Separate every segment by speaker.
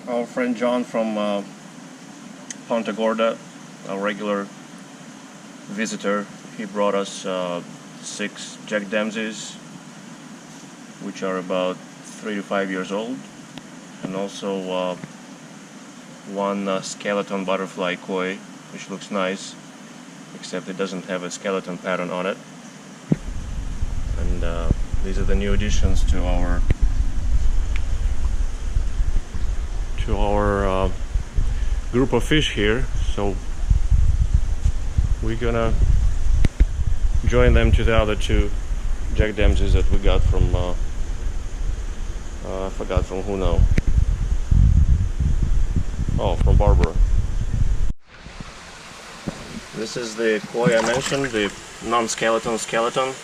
Speaker 1: Our friend John from Punta Gorda, a regular visitor, he brought us 6 Jack dempseys, which are about 3 to 5 years old, and also 1 skeleton butterfly koi, which looks nice, except it doesn't have a skeleton pattern on it. And these are the new additions to our group of fish here. So we're gonna join them to the other 2 Jack dempseys that we got from I forgot from who now. Oh, from Barbara. This is the koi I mentioned, the non-skeleton skeleton.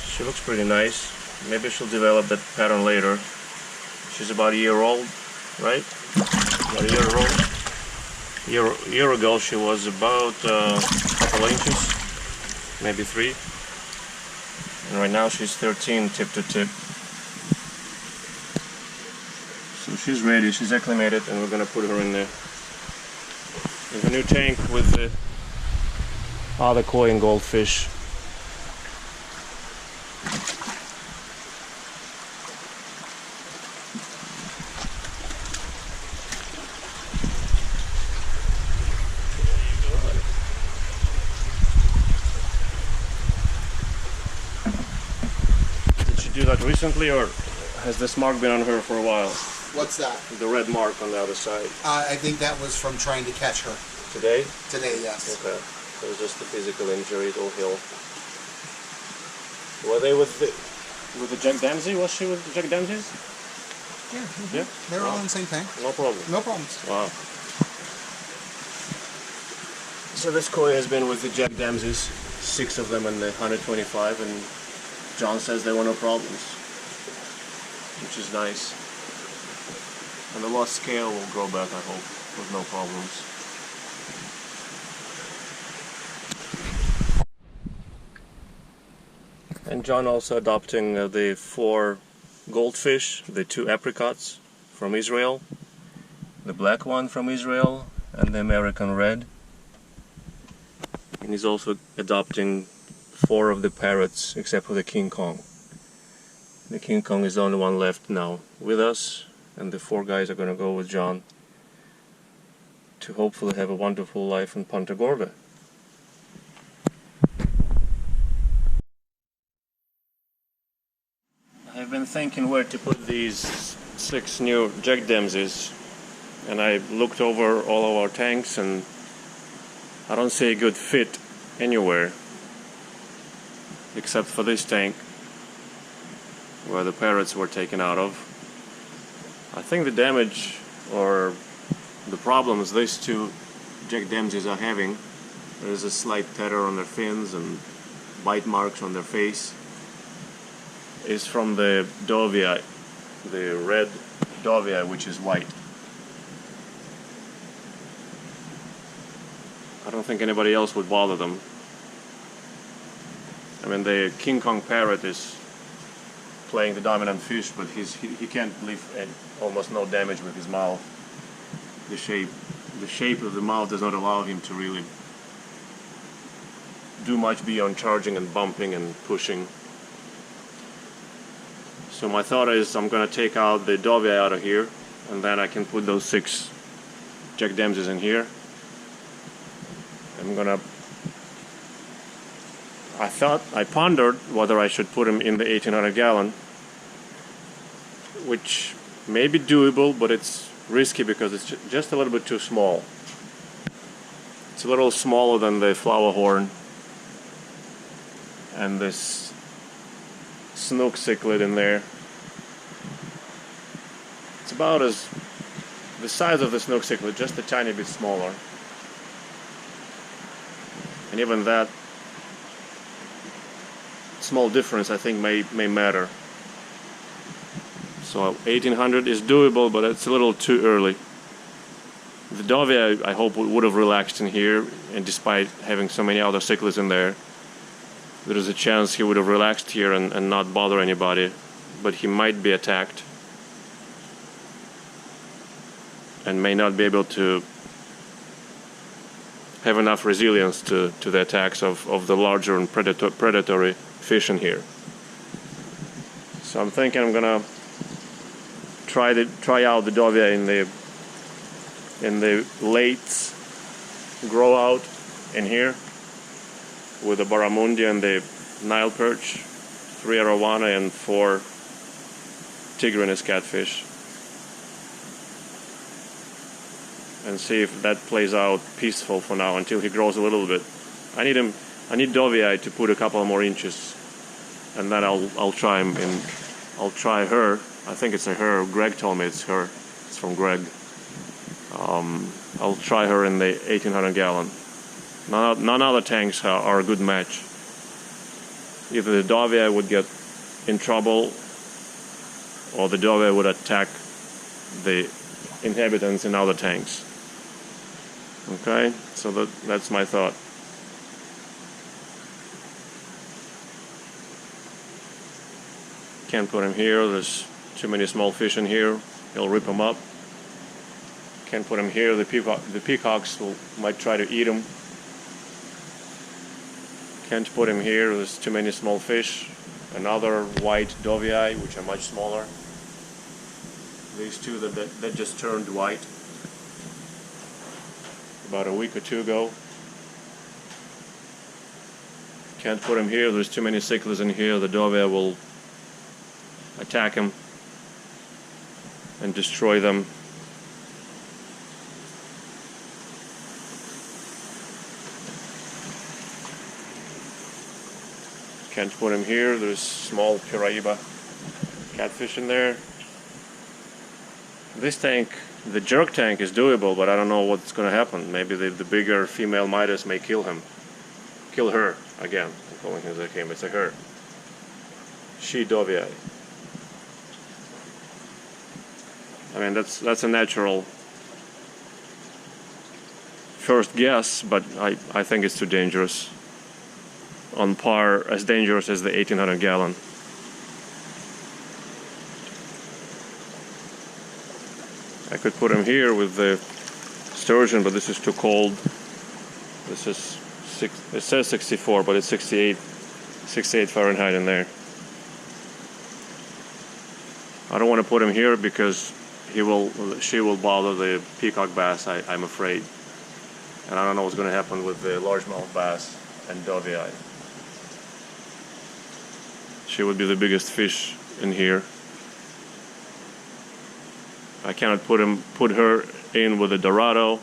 Speaker 1: She looks pretty nice. Maybe she'll develop that pattern later. She's about a year old, right? About a year old. Year ago she was about a couple of inches, maybe 3. And right now she's 13 tip to tip. So she's ready, she's acclimated, and we're gonna put her in there. There's a new tank with the other koi and goldfish. Do that recently, or has this mark been on her for a while?
Speaker 2: What's that?
Speaker 1: The red mark on the other side.
Speaker 2: I think that was from trying to catch her.
Speaker 1: Today?
Speaker 2: Today, yes.
Speaker 1: Okay. So it was just a physical injury, it'll heal. Were they with the Jack dempsey? Was she with the Jack dempseys?
Speaker 2: Yeah.
Speaker 1: Yeah?
Speaker 2: They're all in the same tank.
Speaker 1: No problem.
Speaker 2: No problems.
Speaker 1: Wow. So this koi has been with the Jack dempseys, 6 of them in the 125, and John says there were no problems, which is nice. And the lost scale will grow back, I hope, with no problems. And John also adopting the 4 goldfish, the 2 apricots from Israel, the black one from Israel, and the American red. And he's also adopting 4 of the parrots, except for the King Kong. The King Kong is the only one left now with us, and the 4 guys are going to go with John to hopefully have a wonderful life in Punta Gorda. I've been thinking where to put these 6 new Jack dempseys, and I looked over all of our tanks and I don't see a good fit anywhere, except for this tank where the parrots were taken out of. I think the damage or the problems these 2 Jack dempseys are having, there's a slight tear on their fins and bite marks on their face, is from the dovii, the red dovii, which is white. I don't think anybody else would bother them. I mean, the King Kong parrot is playing the dominant fish, but he can't leave almost no damage with his mouth. The shape of the mouth does not allow him to really do much beyond charging and bumping and pushing. So my thought is I'm gonna take out the dovii out of here, and then I can put those 6 Jack dempseys in here. I pondered whether I should put them in the 1800 gallon, which may be doable, but it's risky because it's just a little bit too small. It's a little smaller than the flower horn and this snook cichlid in there. It's about as the size of the snook cichlid, just a tiny bit smaller. And even that small difference, I think, may matter. So 1800 is doable, but it's a little too early. The dovey, I hope, would have relaxed in here, and despite having so many other cichlids in there, there is a chance he would have relaxed here and not bother anybody, but he might be attacked. and may not be able to have enough resilience to the attacks of the larger and predatory fish in here. So I'm thinking I'm gonna try out the dovia in the late grow out in here with the barramundi and the Nile perch, 3 arowana and 4 tigrinus catfish, and see if that plays out peaceful for now until he grows a little bit. I need dovia to put a couple more inches, and then I'll try him in. I'll try her. I think it's a her. Greg told me it's her. It's from Greg. I'll try her in the 1800 gallon. None other tanks are a good match. Either the dovia would get in trouble, or the dovia would attack the inhabitants in other tanks. Okay, so that's my thought. Can't put him here, there's too many small fish in here, he'll rip them up. Can't put him here, the peacocks might try to eat him. Can't put him here, there's too many small fish. Another white dovii, which are much smaller. These two that just turned white about a week or two ago. Can't put him here, there's too many cichlids in here, the dovia will attack him and destroy them. Can't put him here, there's small Piraiba catfish in there. This tank, the jerk tank, is doable, but I don't know what's going to happen. Maybe the bigger female Midas may kill him. Kill her, again. I'm calling him as him, it's a her. She dovii. I mean, that's a natural first guess, but I think it's too dangerous. On par, as dangerous as the 1800 gallon. I could put him here with the sturgeon, but this is too cold. This is it says 64, but it's 68 Fahrenheit in there. I don't want to put him here because she will bother the peacock bass, I'm afraid. And I don't know what's going to happen with the largemouth bass and dovii. She would be the biggest fish in here. I cannot put her in with a Dorado,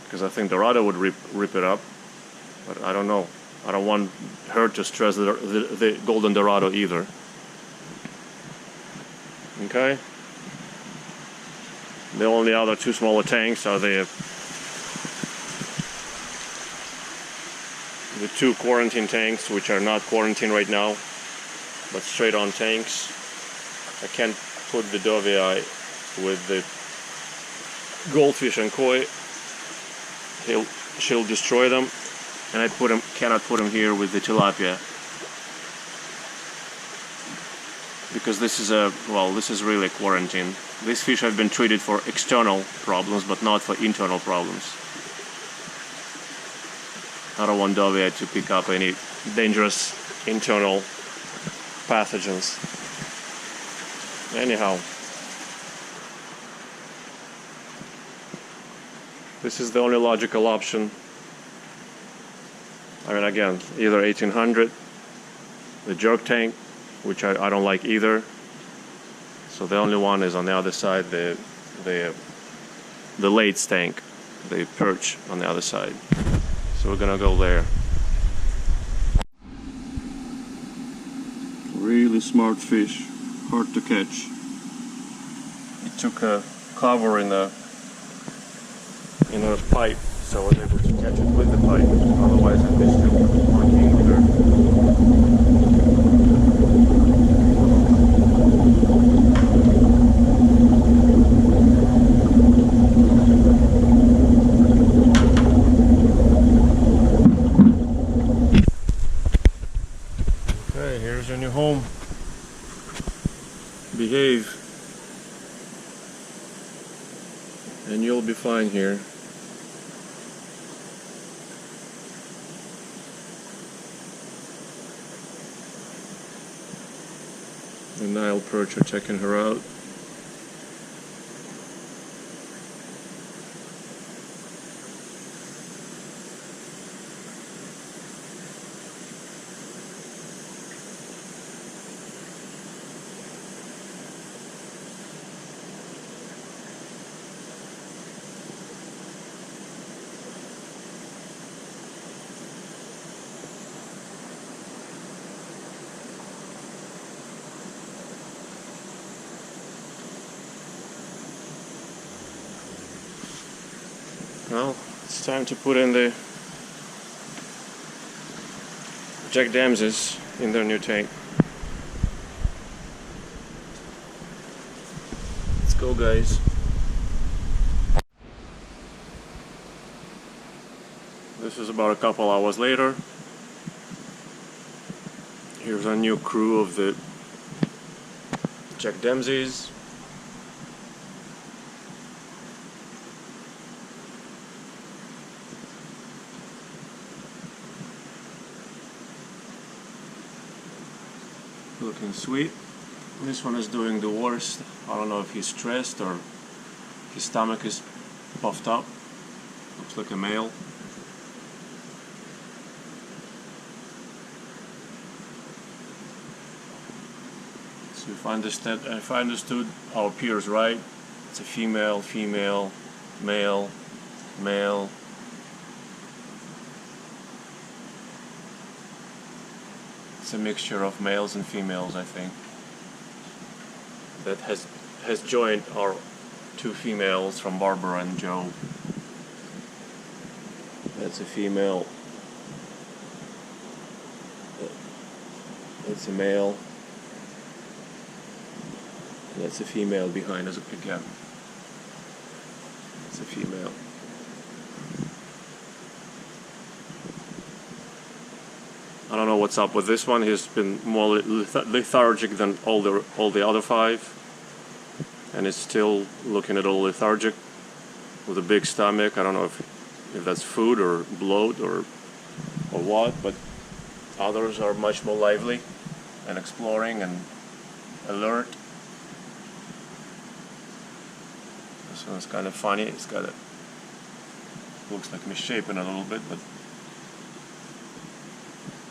Speaker 1: because I think Dorado would rip it up, but I don't know. I don't want her to stress the golden Dorado either. Okay. The only other two smaller tanks are the two quarantine tanks, which are not quarantined right now, but straight on tanks. I can't put the dovii with the goldfish and koi. She'll destroy them, and I cannot put him here with the tilapia, because this is really quarantine. These fish have been treated for external problems, but not for internal problems. I don't want dovia to pick up any dangerous internal pathogens. Anyhow, this is the only logical option. I mean, again, either 1800, the jerk tank, which I don't like either. So the only one is on the other side, the late tank, the perch on the other side. So we're gonna go there. Really smart fish, hard to catch. It took a cover in a pipe, so I was able to catch it with the pipe. Otherwise, I'd be still working with her. Okay, here's your new home. Behave. and you'll be fine here. The Nile perch are checking her out. Well, it's time to put in the Jack dempseys in their new tank. Let's go, guys. This is about a couple hours later. Here's our new crew of the Jack dempseys. Looking sweet. This one is doing the worst. I don't know if he's stressed or his stomach is puffed up. Looks like a male. So if I understood our peers right, it's a female, female, male, male. It's a mixture of males and females, I think, that has joined our two females from Barbara and Joe. That's a female. That's a male. That's a female behind us again. It's a female. I don't know what's up with this one. He's been more lethargic than all the other five, and it's still looking a little lethargic with a big stomach. I don't know if that's food or bloat or what, but others are much more lively and exploring and alert. This one's kind of funny. It's got looks like misshapen a little bit, but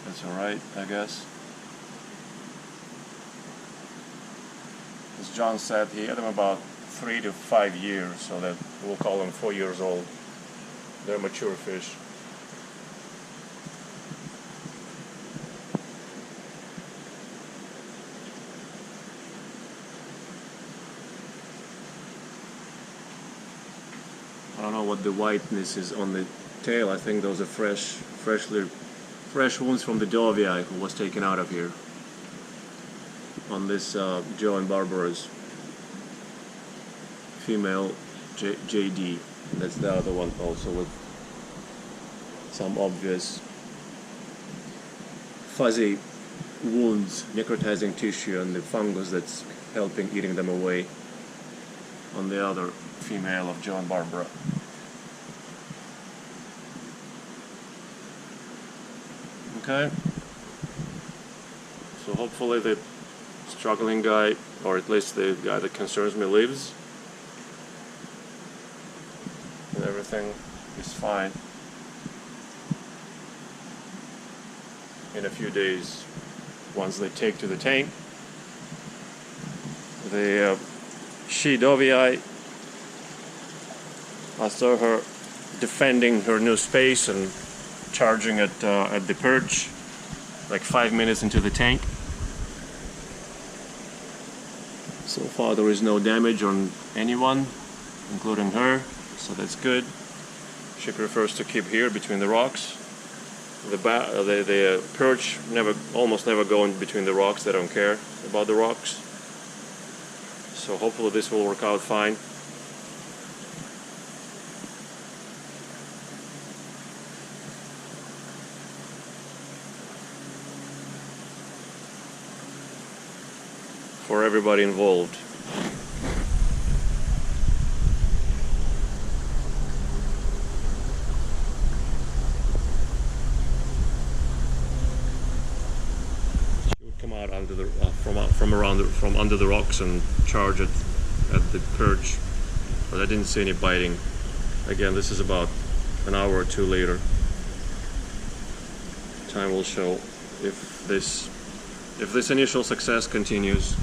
Speaker 1: that's alright, I guess. As John said, he had them about 3 to 5 years, so that we'll call them 4 years old. They're mature fish. I don't know what the whiteness is on the tail. I think those are fresh wounds from the dovii who was taken out of here on this Joe and Barbara's female JD. That's the other one also with some obvious fuzzy wounds, necrotizing tissue, and the fungus that's helping eating them away on the other female of Joe and Barbara. Okay, so hopefully the struggling guy, or at least the guy that concerns me, lives and everything is fine in a few days once they take to the tank. The she dovii, I saw her defending her new space and charging at the perch like 5 minutes into the tank. So far there is no damage on anyone, including her, so that's good. She prefers to keep here between the rocks. The perch almost never go in between the rocks. They don't care about the rocks. So hopefully this will work out fine. For everybody involved. under the from under the rocks and charge it at the perch, but I didn't see any biting. Again, this is about an hour or two later. Time will show if this initial success continues.